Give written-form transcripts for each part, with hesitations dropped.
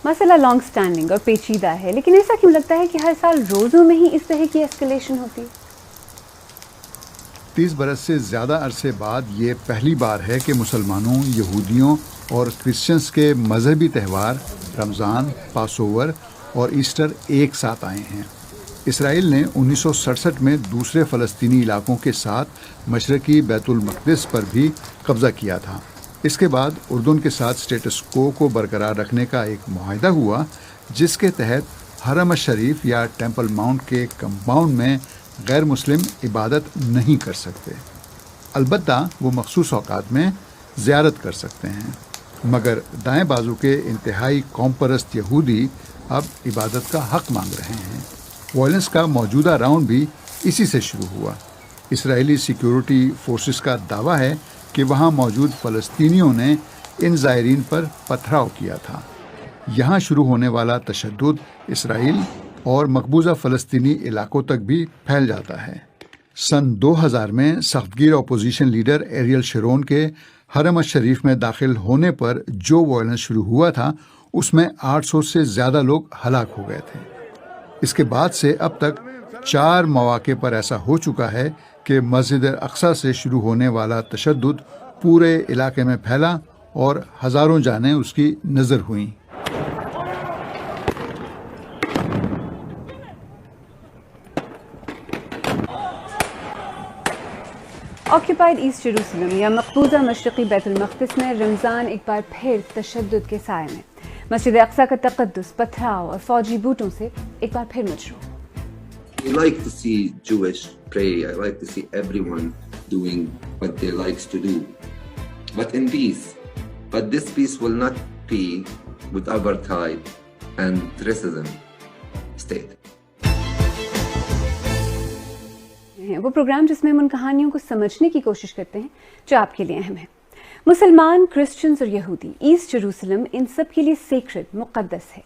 مسئلہ long standing اور پیچیدہ ہے، لیکن ایسا کیوں لگتا ہے کہ ہر سال روزوں میں ہی اس طرح کی ایسکلیشن ہوتی ہے؟ 30 برس سے زیادہ عرصے بعد یہ پہلی بار ہے کہ مسلمانوں، یہودیوں اور کرسچنز کے مذہبی تہوار رمضان، پاس اوور اور ایسٹر ایک ساتھ آئے ہیں۔ اسرائیل نے 1967 میں دوسرے فلسطینی علاقوں کے ساتھ مشرقی بیت المقدس پر بھی قبضہ کیا تھا۔ اس کے بعد اردن کے ساتھ سٹیٹس کو برقرار رکھنے کا ایک معاہدہ ہوا، جس کے تحت حرم الشریف یا ٹیمپل ماؤنٹ کے کمپاؤنڈ میں غیر مسلم عبادت نہیں کر سکتے، البتہ وہ مخصوص اوقات میں زیارت کر سکتے ہیں۔ مگر دائیں بازو کے انتہائی قوم پرست یہودی اب عبادت کا حق مانگ رہے ہیں۔ وائلنس کا موجودہ راؤنڈ بھی اسی سے شروع ہوا۔ اسرائیلی سیکیورٹی فورسز کا دعویٰ ہے کہ وہاں موجود فلسطینیوں نے ان زائرین پر پتھراؤ کیا تھا۔ یہاں شروع ہونے والا تشدد اسرائیل اور مقبوضہ فلسطینی علاقوں تک بھی پھیل جاتا ہے۔ سن 2000 میں سخت گیر اپوزیشن لیڈر ایریل شرون کے حرم الشریف میں داخل ہونے پر جو وائلنس شروع ہوا تھا، اس میں 800 سے زیادہ لوگ ہلاک ہو گئے تھے۔ اس کے بعد سے اب تک 4 مواقع پر ایسا ہو چکا ہے کہ مسجد اقصیٰ سے شروع ہونے والا تشدد پورے علاقے میں پھیلا اور ہزاروں جانیں اس کی نظر ہوئیں۔ آکیوپائڈ ایسٹ جیروسلم یا مقبوضہ مشرقی بیت المقدس میں رمضان ایک بار پھر تشدد کے سائے میں۔ مسجد اقصیٰ کا تقدس پتھراؤ اور فوجی بوٹوں سے ایک بار پھر مجروح۔ I like to see Jewish pray. I like to see everyone doing what they likes to do. But in peace. But this peace will not be with apartheid and racism state. وہ programme جس میں ہم ان کہانیوں کو سمجھنے کی کوشش کرتے ہیں جو آپ کے لیے اہم ہے۔ مسلمان، کرسچنز اور یہودی، ایسٹ جیروسلم ان سب کے لیے سیکرڈ، مقدس ہے۔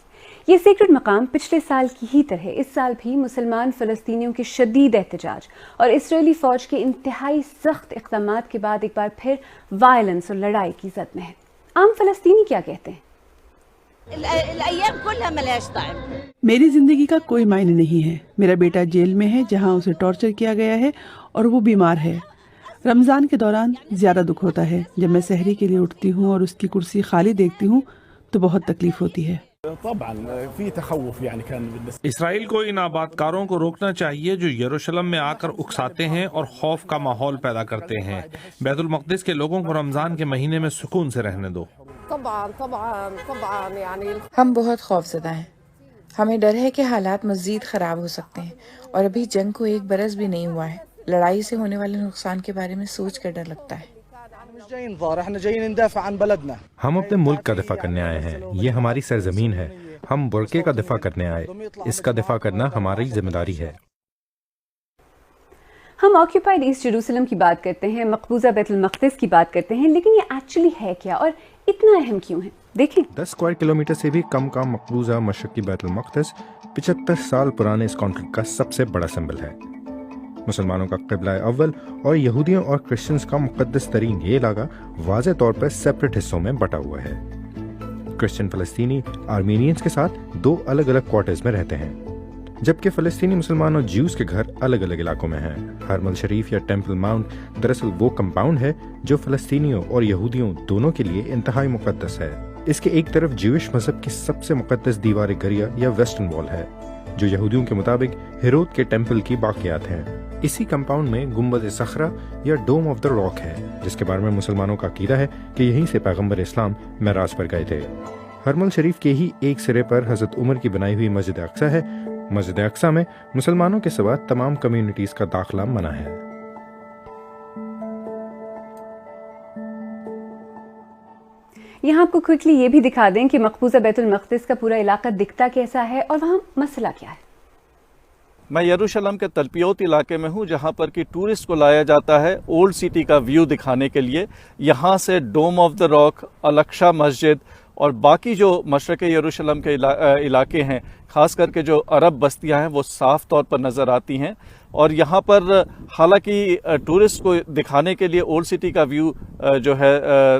یہ سیکرڈ مقام پچھلے سال کی ہی طرح اس سال بھی مسلمان فلسطینیوں کے شدید احتجاج اور اسرائیلی فوج کے انتہائی سخت اقدامات کے بعد ایک بار پھر وائلنس اور لڑائی کی زد میں ہے۔ عام فلسطینی کیا کہتے ہیں؟ میری زندگی کا کوئی معنی نہیں ہے۔ میرا بیٹا جیل میں ہے جہاں اسے ٹارچر کیا گیا ہے اور وہ بیمار ہے۔ رمضان کے دوران زیادہ دکھ ہوتا ہے۔ جب میں سحری کے لیے اٹھتی ہوں اور اس کی کرسی خالی دیکھتی ہوں تو بہت تکلیف ہوتی ہے۔ اسرائیل کو ان آباد کاروں کو روکنا چاہیے جو یروشلم میں آ کر اکساتے ہیں اور خوف کا ماحول پیدا کرتے ہیں۔ بیت المقدس کے لوگوں کو رمضان کے مہینے میں سکون سے رہنے دو۔ ہم بہت خوف زدہ ہیں۔ ہمیں ڈر ہے کہ حالات مزید خراب ہو سکتے ہیں، اور ابھی جنگ کو 1 برس بھی نہیں ہوا ہے۔ لڑائی سے ہونے والے نقصان کے بارے میں سوچ کر ڈر لگتا ہے۔ ہم اپنے ملک کا دفاع کرنے آئے ہیں، یہ ہماری سرزمین ہے۔ ہم برقعے کا دفاع کرنے آئے، اس کا دفاع کرنا ہماری ذمہ داری ہے۔ ہم آکیوپائڈ ایسٹ جیروسلم کی بات کرتے ہیں، مقبوضہ بیت المقدس کی بات کرتے ہیں، لیکن یہ ایکچولی ہے کیا اور اتنا اہم کیوں ہے؟ دیکھیں۔ 10 اسکوائر کلومیٹر سے بھی کم کا مقبوضہ مشرقی بیت المقدس 75 سال پرانے اس کانفلکٹ کا سب سے بڑا سمبل ہے۔ مسلمانوں کا قبلہ اول اور یہودیوں اور کرسچنز کا مقدس ترین یہ علاقہ واضح طور پر سیپریٹ حصوں میں بٹا ہوا ہے۔ کرسچن فلسطینی آرمینینز کے ساتھ 2 الگ الگ کوارٹرز میں رہتے ہیں، جبکہ فلسطینی مسلمان اور جیوز کے گھر الگ الگ علاقوں میں ہیں۔ حرم الشریف یا ٹیمپل ماؤنٹ دراصل وہ کمپاؤنڈ ہے جو فلسطینیوں اور یہودیوں دونوں کے لیے انتہائی مقدس ہے۔ اس کے ایک طرف جیوش مذہب کی سب سے مقدس دیوار گریا یا ویسٹرن وال ہے، جو یہودیوں کے مطابق ہیرود کے ٹیمپل کی باقیات ہیں۔ اسی کمپاؤنڈ میں گنبد صخرہ یا ڈوم آف دا راک ہے، جس کے بارے میں مسلمانوں کا عقیدہ ہے کہ یہیں سے پیغمبر اسلام معراج پر گئے تھے۔ حرم الشریف کے ہی ایک سرے پر حضرت عمر کی بنائی ہوئی مسجد اقصیٰ ہے۔ مسجد اقصیٰ میں مسلمانوں کے سوا تمام کمیونٹیز کا داخلہ منع ہے۔ یہاں آپ کو کوئکلی یہ بھی دکھا دیں کہ مقبوضہ بیت المقدس کا پورا علاقہ دکھتا کیسا ہے اور وہاں مسئلہ کیا ہے۔ میں یروشلم کے تلپیوت علاقے میں ہوں، جہاں پر کہ ٹورسٹ کو لایا جاتا ہے اولڈ سٹی کا ویو دکھانے کے لیے۔ یہاں سے ڈوم آف دا راک، الاقصی مسجد اور باقی جو مشرق یروشلم کے علاقے ہیں، خاص کر کے جو عرب بستیاں ہیں، وہ صاف طور پر نظر آتی ہیں۔ اور یہاں پر حالانکہ ٹورسٹ کو دکھانے کے لیے اولڈ سٹی کا ویو جو ہے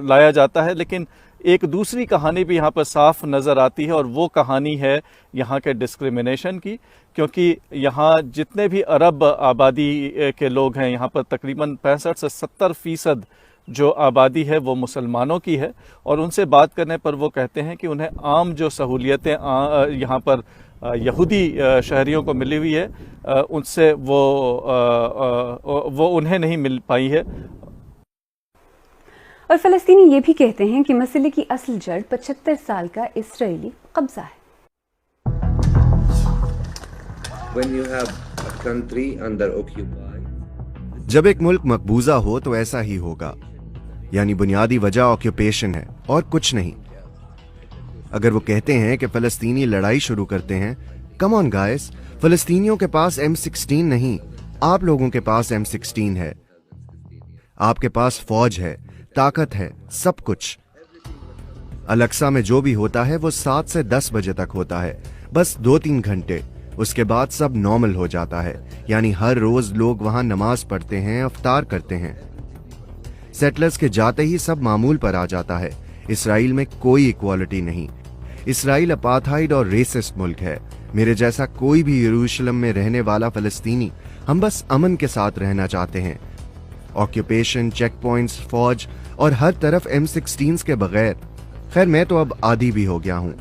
لایا جاتا ہے، لیکن ایک دوسری کہانی بھی یہاں پر صاف نظر آتی ہے، اور وہ کہانی ہے یہاں کے ڈسکریمنیشن کی، کیونکہ یہاں جتنے بھی عرب آبادی کے لوگ ہیں، یہاں پر تقریباً 65 سے 70% جو آبادی ہے وہ مسلمانوں کی ہے، اور ان سے بات کرنے پر وہ کہتے ہیں کہ انہیں عام جو سہولیتیں یہاں پر یہودی شہریوں کو ملی ہوئی ہے ان سے وہ انہیں نہیں مل پائی ہے۔ اور فلسطینی یہ بھی کہتے ہیں کہ مسئلے کی اصل جڑ 75 سال کا اسرائیلی قبضہ ہے۔ When you have a country under occupy, جب ایک ملک مقبوضہ ہو تو ایسا ہی ہوگا، یعنی بنیادی وجہ آکیوپیشن ہے اور کچھ نہیں۔ اگر وہ کہتے ہیں کہ فلسطینی لڑائی شروع کرتے ہیں، کم آن گائز، فلسطینیوں کے پاس M16 نہیں، آپ لوگوں کے پاس M16 ہے، آپ کے پاس فوج ہے، طاقت ہے، سب کچھ۔ الاقصی میں جو بھی ہوتا ہے وہ 7 سے 10 بجے تک ہوتا ہے، بس 2-3 گھنٹے، اس کے بعد سب نارمل ہو جاتا ہے، یعنی ہر روز لوگ وہاں نماز پڑھتے ہیں، افطار کرتے ہیں۔ سیٹلرز کے جاتے ہی سب معمول پر آ جاتا ہے۔ اسرائیل میں کوئی ایکوالٹی نہیں، اسرائیل اپارتھائیڈ اور ریسسٹ ملک ہے۔ میرے جیسا کوئی بھی یروشلم میں رہنے والا فلسطینی، ہم بس امن کے ساتھ رہنا چاہتے ہیں۔ آکیوپیشن، چیک پوائنٹس، فوج اور ہر طرف M16 کے بغیر، خیر میں تو اب عادی بھی ہو گیا ہوں،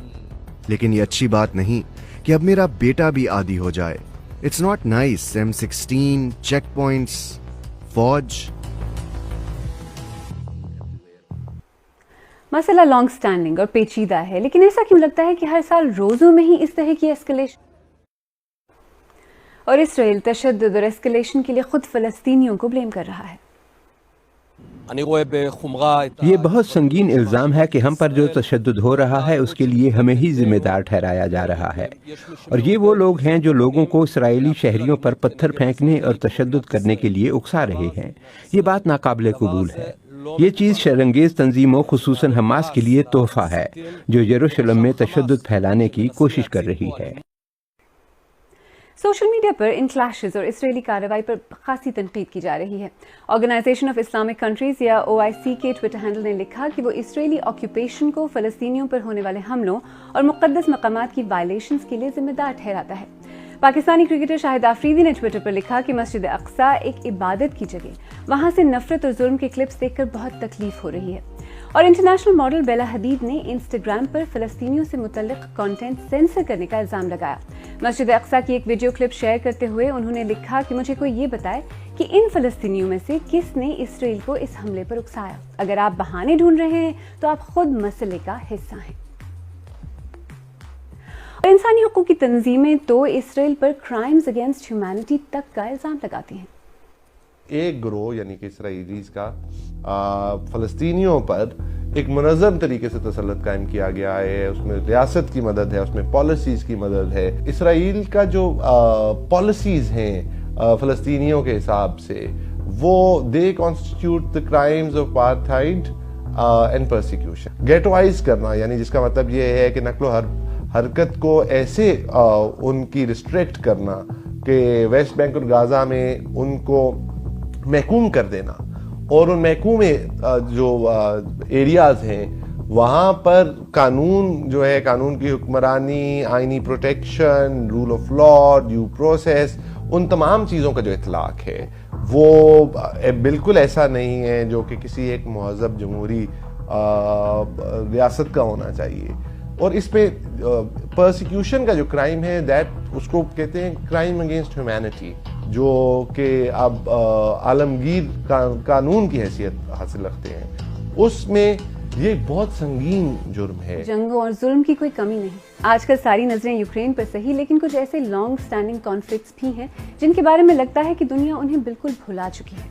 لیکن یہ اچھی بات نہیں کہ اب میرا بیٹا بھی عادی ہو جائے۔ It's not nice, M16، check points, فوج۔ مسئلہ لانگ سٹینڈنگ اور پیچیدہ ہے، لیکن ایسا کیوں لگتا ہے کہ ہر سال روزوں میں ہی اس طرح کی ایسکلیشن؟ اور اسرائیل تشدد اور ایسکلیشن کے لیے خود فلسطینیوں کو بلیم کر رہا ہے۔ یہ بہت سنگین الزام ہے کہ ہم پر جو تشدد ہو رہا ہے اس کے لیے ہمیں ہی ذمہ دار ٹھہرایا جا رہا ہے، اور یہ وہ لوگ ہیں جو لوگوں کو اسرائیلی شہریوں پر پتھر پھینکنے اور تشدد کرنے کے لیے اکسا رہے ہیں۔ یہ بات ناقابل قبول ہے۔ یہ چیز شرانگیز تنظیموں خصوصاً حماس کے لیے تحفہ ہے جو یروشلم میں تشدد پھیلانے کی کوشش کر رہی ہے۔ سوشل میڈیا پر ان کلیشز اور اسرائیلی کارروائی پر خاصی تنقید کی جا رہی ہے۔ آرگنائزیشن آف اسلامک کنٹریز یا OIC کے ٹویٹر ہینڈل نے لکھا کہ وہ اسرائیلی آکیوپیشن کو فلسطینیوں پر ہونے والے حملوں اور مقدس مقامات کی وائلیشنز کے لیے ذمہ دار ٹھہراتا ہے۔ پاکستانی کرکٹر شاہد آفریدی نے ٹویٹر پر لکھا کہ مسجد اقصی ایک عبادت کی جگہ، وہاں سے نفرت اور ظلم کے کلپس دیکھ کر بہت تکلیف ہو رہی ہے۔ اور انٹرنیشنل ماڈل بیلا حدید نے انسٹاگرام پر فلسطینیوں سے متعلق کانٹینٹ سینسر کرنے کا الزام لگایا۔ مسجد اقصی کی ایک ویڈیو کلپ شیئر کرتے ہوئے انہوں نے لکھا کہ مجھے کوئی یہ بتائے کہ ان فلسطینیوں میں سے کس نے اسرائیل کو اس حملے پر اکسایا۔ اگر آپ بہانے ڈھونڈ رہے ہیں تو آپ خود مسئلے کا حصہ ہیں۔ اور انسانی حقوق کی تنظیمیں تو اسرائیل پر کرائمز اگینسٹ ہیومینٹی تک کا الزام لگاتی ہیں۔ ایک گروہ یعنی کہ اسرائیلیز کا فلسطینیوں پر ایک منظم طریقے سے تسلط قائم کیا گیا ہے، اس میں ریاست کی مدد ہے، اس میں پالیسیز کی مدد ہے۔ اسرائیل کا جو پالیسیز ہیں فلسطینیوں کے حساب سے، وہ دے constitute the crimes of apartheid and persecution. Ghettoize کرنا، یعنی جس کا مطلب یہ ہے کہ نقل و حرکت کو ایسے ان کی ریسٹرکٹ کرنا کہ ویسٹ بینک اور غازہ میں ان کو محکوم کر دینا، اور ان محکوم جو ایریاز ہیں وہاں پر قانون جو ہے، قانون کی حکمرانی، آئینی protection, rule of law, due process, ان تمام چیزوں کا جو اطلاق ہے وہ بالکل ایسا نہیں ہے جو کہ کسی ایک مہذب جمہوری ریاست کا ہونا چاہیے۔ اور اس پہ پرسیکیوشن کا جو کرائم ہے، اس کو کہتے ہیں کرائم اگینسٹ ہیومینٹی، جو کہ اب عالمگیر قانون کی حیثیت حاصل رکھتے ہیں۔ اس میں یہ بہت سنگین جرم ہے۔ جنگوں اور ظلم کی کوئی کمی نہیں۔ آج کل ساری نظریں یوکرین پر صحیح، لیکن کچھ ایسے لانگ سٹینڈنگ کانفلکٹس بھی ہیں جن کے بارے میں لگتا ہے کہ دنیا انہیں بالکل بھلا چکی ہے۔